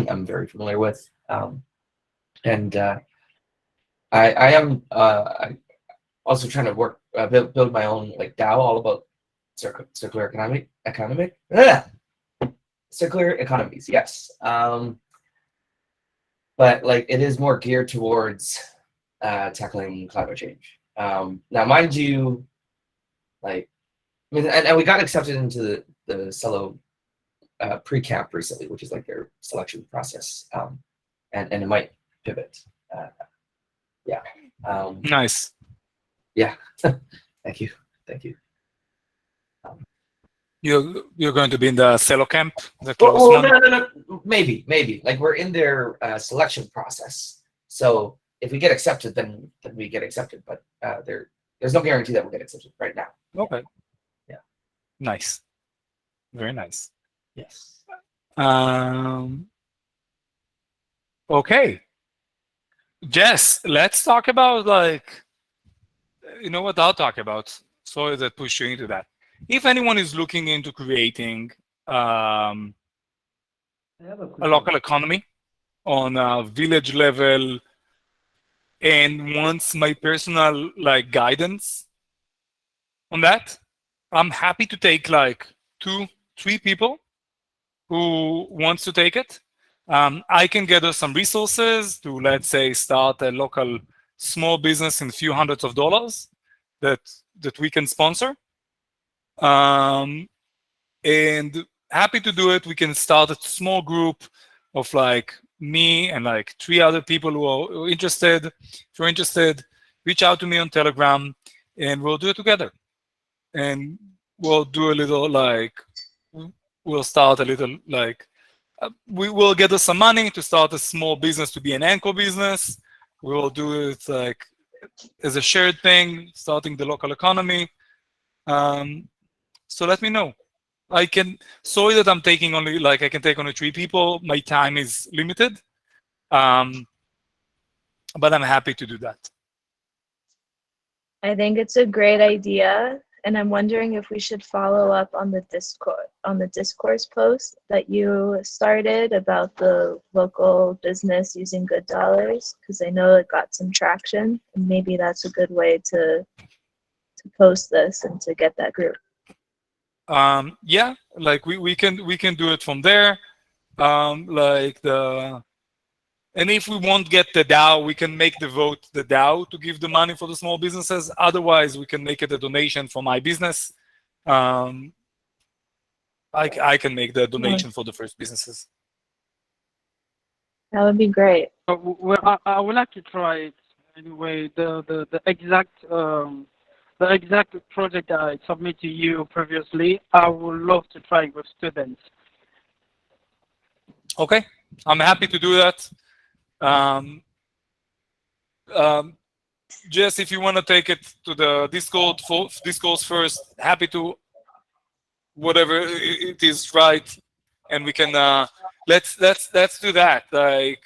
I'm very familiar with, and I am also trying to work build my own like DAO all about circular circular economies. Yes. But like it is more geared towards tackling climate change. Now, mind you, like, I mean, and we got accepted into the Cello pre-camp recently, which is like their selection process, and it might pivot. Yeah. Nice. Yeah. Thank you. You're going to be in the Cello camp, the Well, close one? no. Maybe. Like we're in their selection process. So if we get accepted, then we get accepted. But there's no guarantee that we'll get accepted right now. Okay. Yeah. Nice. Very nice. Yes. Okay. Jess, let's talk about like, you know what I'll talk about. Sorry that pushed you into that. If anyone is looking into creating a local economy on a village level and wants my personal like guidance on that, I'm happy to take like 2-3 people who wants to take it. I can gather some resources to, let's say, start a local small business in a few hundreds of dollars that we can sponsor. And happy to do it. We can start a small group of like me and like 3 other people who are interested. If you're interested, reach out to me on Telegram and we'll do it together. And we'll do a little like, we'll start a little like, we will get us some money to start a small business to be an anchor business. We will do it like as a shared thing, starting the local economy. So let me know. I can, sorry that I'm taking only, like I can take only 3 people. My time is limited. But I'm happy to do that. I think it's a great idea, and I'm wondering if we should follow up on the discourse post that you started about the local business using GoodDollars, because I know it got some traction, and maybe that's a good way to post this and to get that group. Yeah, like we can do it from there. Like And if we won't get the DAO, we can make the vote the DAO to give the money for the small businesses. Otherwise, we can make it a donation for my business. I can make the donation for the first businesses. That would be great. Well, I would like to try it anyway. The exact project I submitted to you previously, I would love to try it with students. Okay, I'm happy to do that. Jess, if you want to take it to the Discord first, happy to. Whatever it is, right? And we can let's do that. Like,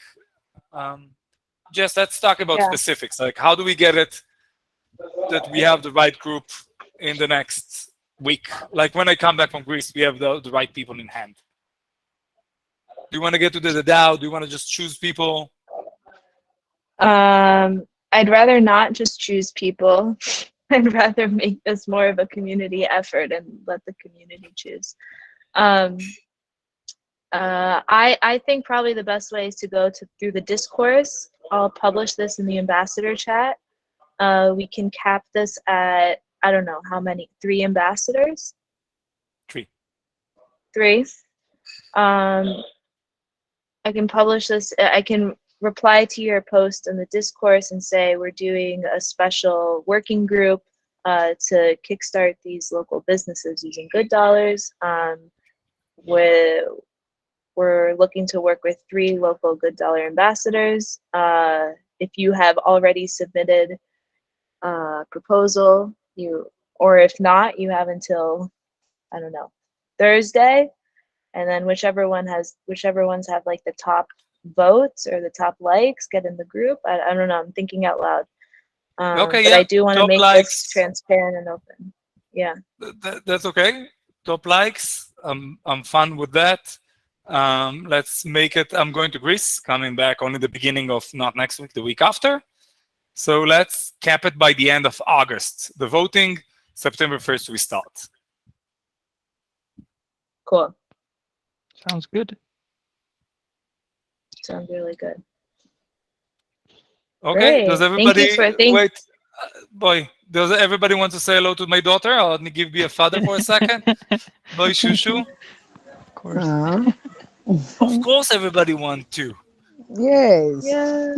Jess, let's talk about specifics. Like, how do we get it that we have the right group in the next week? Like, when I come back from Greece, we have the right people in hand. Do you want to get to the DAO? Do you want to just choose people? I'd rather not just choose people. I'd rather make this more of a community effort and let the community choose. I think probably the best way is to go through the discourse. I'll publish this in the ambassador chat. We can cap this at, I don't know how many, 3 ambassadors? 3. 3. I can publish this. I can reply to your post in the discourse and say we're doing a special working group to kickstart these local businesses using GoodDollars. We're looking to work with 3 local GoodDollar ambassadors. If you have already submitted a proposal, or if not, you have until, I don't know, Thursday. And then whichever ones have like the top votes or the top likes get in the group. I don't know. I'm thinking out loud. Okay, but yeah. I do want to make this transparent and open. Yeah. That's okay. Top likes. I'm fun with that. Let's make it. I'm going to Greece, coming back only the beginning of, not next week, the week after. So let's cap it by the end of August. The voting, September 1st, we start. Cool. Sounds good. Sounds really good. Okay. Great. Does everybody wait? Boy, does everybody want to say hello to my daughter? I'll give me a father for a second. Boy, Shushu. Of course. Of course, everybody wants to. Yes. Yeah.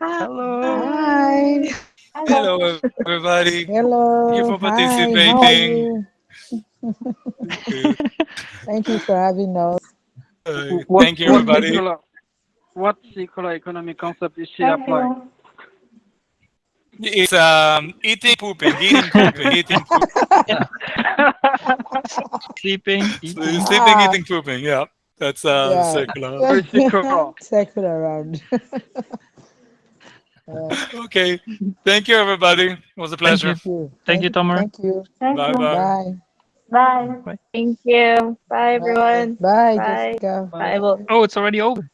Hello. Hi. Hello, everybody. Hello. Thank you for Hi. How are participating. you? Thank you for having us. Thank you, everybody. What circular economy concept is she Thank applying? you. It's eating, pooping, eating, pooping, eating, pooping. Sleeping, eating. Sleeping, eating, pooping. Yeah, that's circular. Very circular. Circular around. Okay. Thank you, everybody. It was a pleasure. Thank you, Tomer. Thank you. Thank you. Bye-bye. Bye. Bye. Thank you. Bye, everyone. Bye, Bye. Jessica. Bye. Well, Oh, it's already over.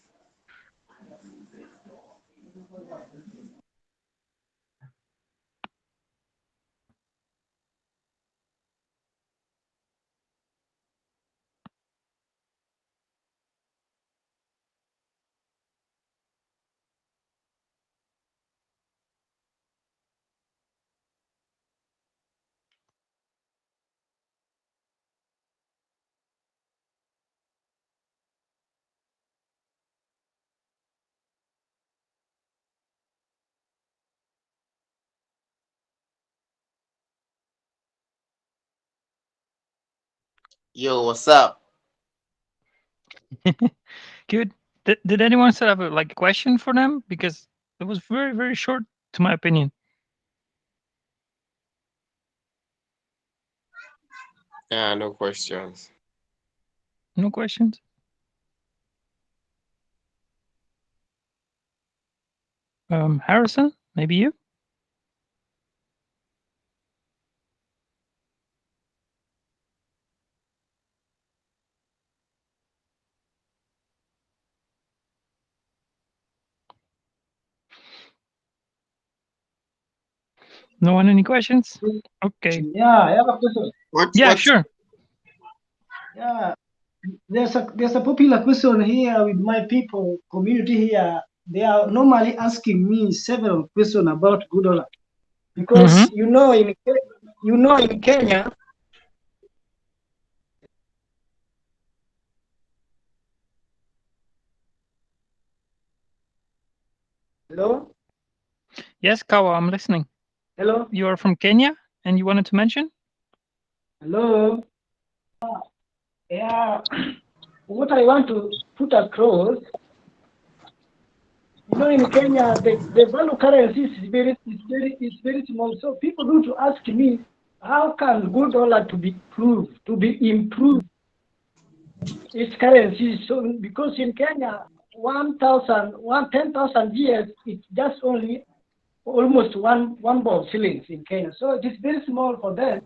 Yo, what's up? Good. Did anyone still have a question for them? Because it was very, very short, to my opinion. Yeah, no questions. No questions? Harrison, maybe you? No one any questions? Okay. Yeah, I have a question. Yeah, sure. Yeah, there's a popular question here with my people community here. They are normally asking me several questions about GoodDollar because Mm-hmm. in Kenya. Hello. Yes, Kawa, I'm listening. Hello. You are from Kenya, and you wanted to mention? Hello. Yeah. What I want to put across, in Kenya, the value currency is very small. So people do to ask me, how can GoodDollar to be improved its currency? So because in Kenya, 10,000 years, it's just only almost one ball shillings in Kenya. So it is very small for them.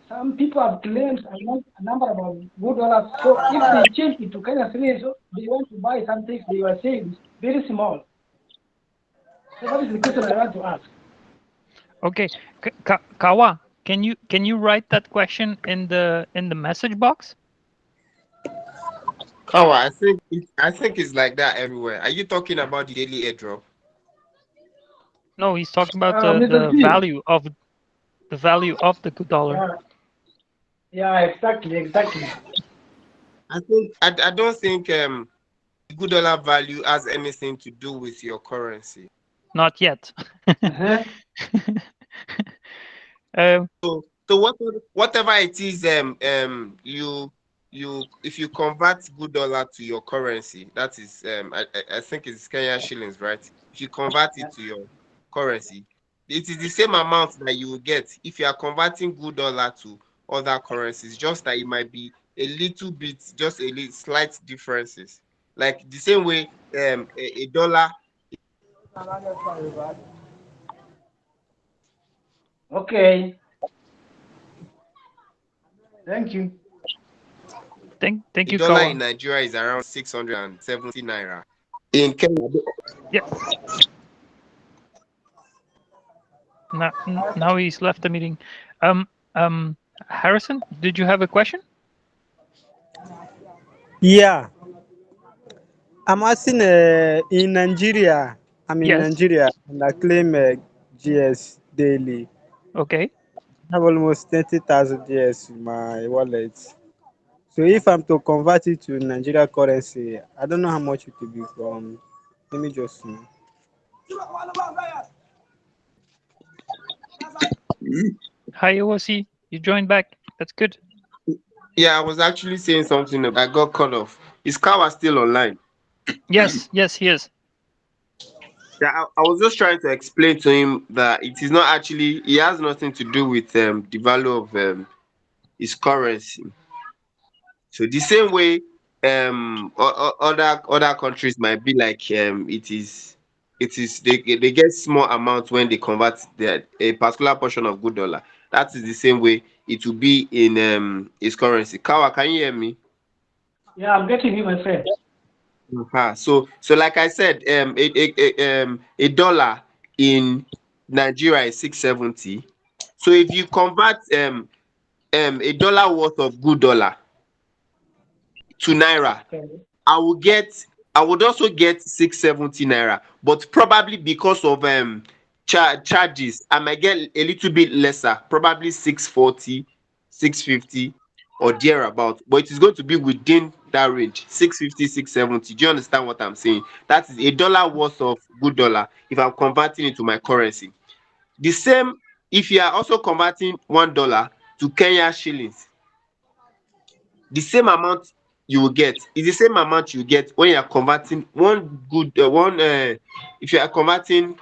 Some people have claimed a number of GoodDollar. So if they change it to Kenya shillings, so they want to buy something, they were saying it's very small. So that is the question I want to ask. Okay, Kawa, can you write that question in the message box? Oh, I think it's like that everywhere. Are you talking about the daily airdrop? No, he's talking about Mr. the T. value of the GoodDollar. Yeah, exactly. I don't think good dollar value has anything to do with your currency. Not yet. Uh-huh. So whatever it is, you if you convert good dollar to your currency, that is I think it's Kenya shillings, right? If you convert it to your currency, it is the same amount that you will get if you are converting good dollar to other currencies. Just that it might be a little bit, just a little slight differences. Like the same way a dollar. Okay. Thank you. Thank A you, dollar Kawa. in Nigeria is around 670 naira. In Kenya, Yeah. Now he's left the meeting. Harrison, did you have a question? Yeah, I'm asking in Nigeria. I'm in Yes. Nigeria and I claim GS daily. Okay. I have almost 30,000 GS in my wallet. So if I'm to convert it to Nigeria currency, I don't know how much it will be from. Let me just know. Hi, OOC. You joined back. That's good. yeah, I was actually saying something. I got cut off. Is Kawa still online? Yes, he is. Yeah, I was just trying to explain to him that it is not actually. It has nothing to do with the value of his currency. So the same way other countries might be like it is they get small amounts when they convert a particular portion of good dollar. That is the same way it will be in his currency. Kawa, can you hear me? Yeah, I'm getting you, my friend. So like I said, a dollar in Nigeria is 670. So if you convert a dollar worth of good dollar to naira, Okay. I will get I would also get 670 naira, but probably because of charges, I might get a little bit lesser, probably 640, 650 or thereabout. But it is going to be within that range, 650, 670. Do you understand what I'm saying? That is a dollar worth of good dollar if I'm converting it to my currency. The same if you are also converting $1 to Kenya shillings, the same amount you will get is the same amount you get when you are converting if you are converting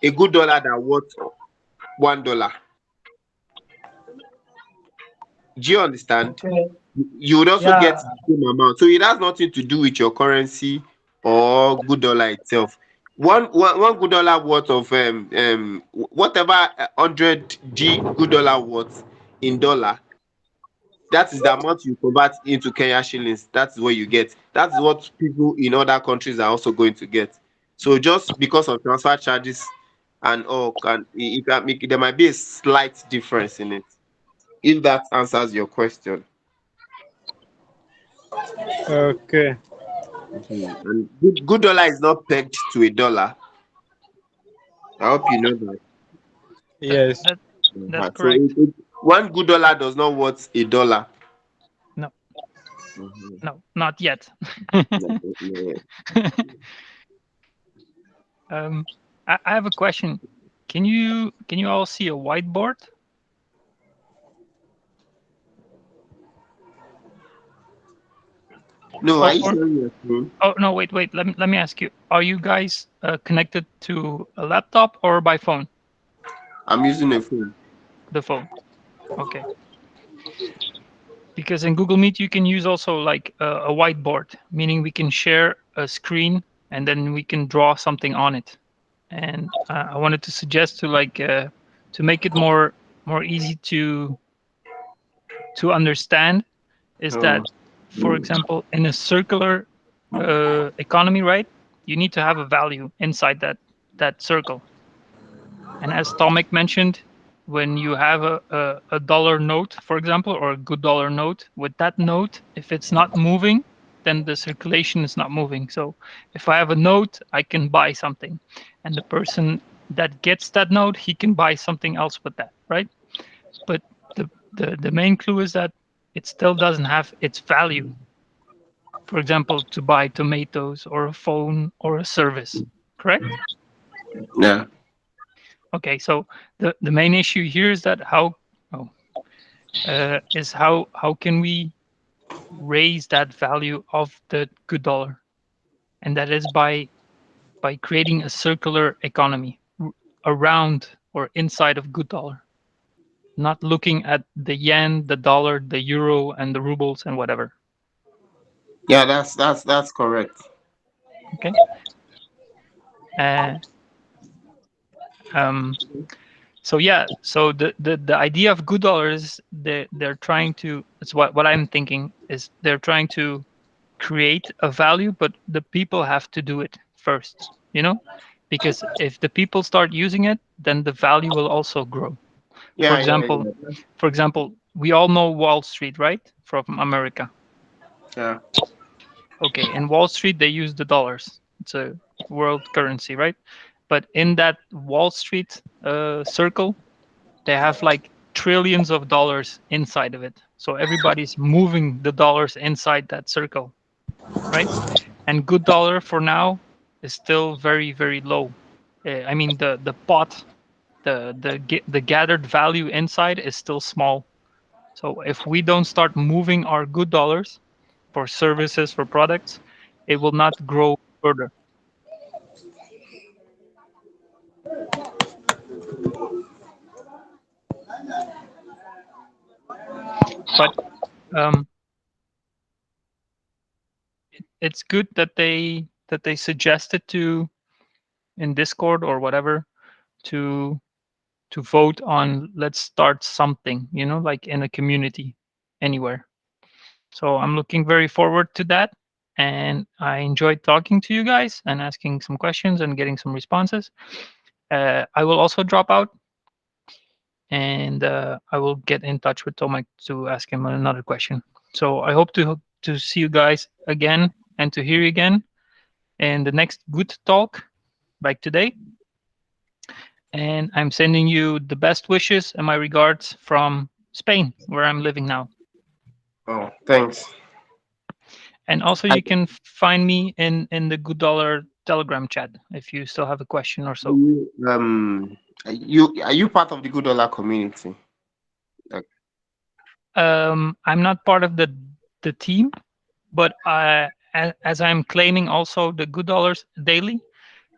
a good dollar that worth $1. Do you understand? Okay. You would also get Yeah. the same amount, so it has nothing to do with your currency or good dollar itself. One good dollar worth of whatever 100 good dollar worth in dollar, that is the amount you convert into Kenya shillings. That is what you get. That is what people in other countries are also going to get. So just because of transfer charges and all, there might be a slight difference in it. If that answers your question. Okay. And good dollar is not pegged to a dollar. I hope you know that. That Yes. that that's So correct. one good dollar does not worth a dollar. No, Mhm. no, not yet. No, no, um, I have a question. Can you all see a whiteboard? no, are Or you or sharing your screen? oh no, wait. Let me ask you. Are you guys connected to a laptop or by phone? I'm using a phone. The phone. Okay. Because in Google Meet you can use also like a whiteboard, meaning we can share a screen and then we can draw something on it. And I wanted to suggest to make it more easy to understand is Oh. that, for example, in a circular economy, right? You need to have a value inside that circle. And as Tomek mentioned, when you have a dollar note, for example, or a good dollar note, with that note, if it's not moving, then the circulation is not moving. So if I have a note, I can buy something. And the person that gets that note, he can buy something else with that, right? But the main clue is that it still doesn't have its value. For example, to buy tomatoes or a phone or a service, correct? Yeah. Okay, so the main issue here is that oh, how can we raise that value of the good dollar, and that is by creating a circular economy around or inside of good dollar, not looking at the yen, the dollar, the euro, and the rubles and whatever. Yeah, that's correct. Okay. Uh, um, so yeah, so the idea of good dollar is they're trying to. It's what I'm thinking is they're trying to create a value, but the people have to do it first, because if the people start using it, then the value will also grow. For Yeah, yeah, example, yeah. we all know Wall Street, right? From America. Yeah. Okay, in Wall Street they use the dollars. It's a world currency, right? But in that Wall Street circle, they have like trillions of dollars inside of it. So everybody's moving the dollars inside that circle, right? And good dollar for now is still very very low. I mean the pot, the gathered value inside is still small. So if we don't start moving our good dollars for services, for products, it will not grow further. But um, it's good that they suggested to in Discord or whatever to vote on let's start something, like in a community anywhere. So I'm looking very forward to that. And I enjoyed talking to you guys and asking some questions and getting some responses. I will also drop out and I will get in touch with Tomek to ask him another question. So I hope to see you guys again and to hear you again in the next good talk like today. And I'm sending you the best wishes and my regards from Spain, where I'm living now. Oh, thanks. And also, Are you can find me in the GoodDollar Telegram chat if you still have a question or so. you part of the good dollar community? Like, I'm not part of the team, but as I'm claiming also the good dollars daily,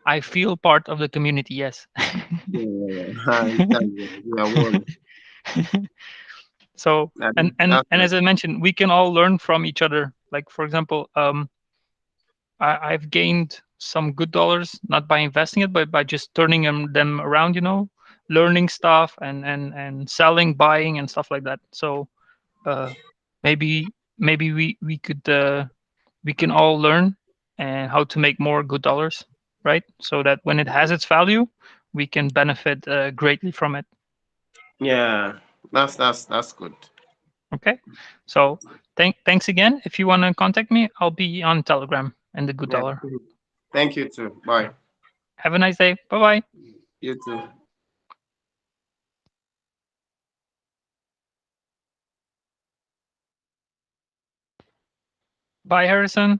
I feel part of the community. Yes. I understand. Yeah, one. So and That's as I mentioned, we can all learn from each other. Like for example, I've gained some good dollars not by investing it, but by just turning them around. Learning stuff and selling, buying, and stuff like that. So uh, maybe we can all learn and how to make more good dollars, right? So that when it has its value, we can benefit greatly from it. yeah. That's good. Okay. So thanks again. If you want to contact me, I'll be on Telegram and the Yeah. GoodDollar. Thank you too. Bye. Have a nice day. Bye bye. You too. Bye, Harrison.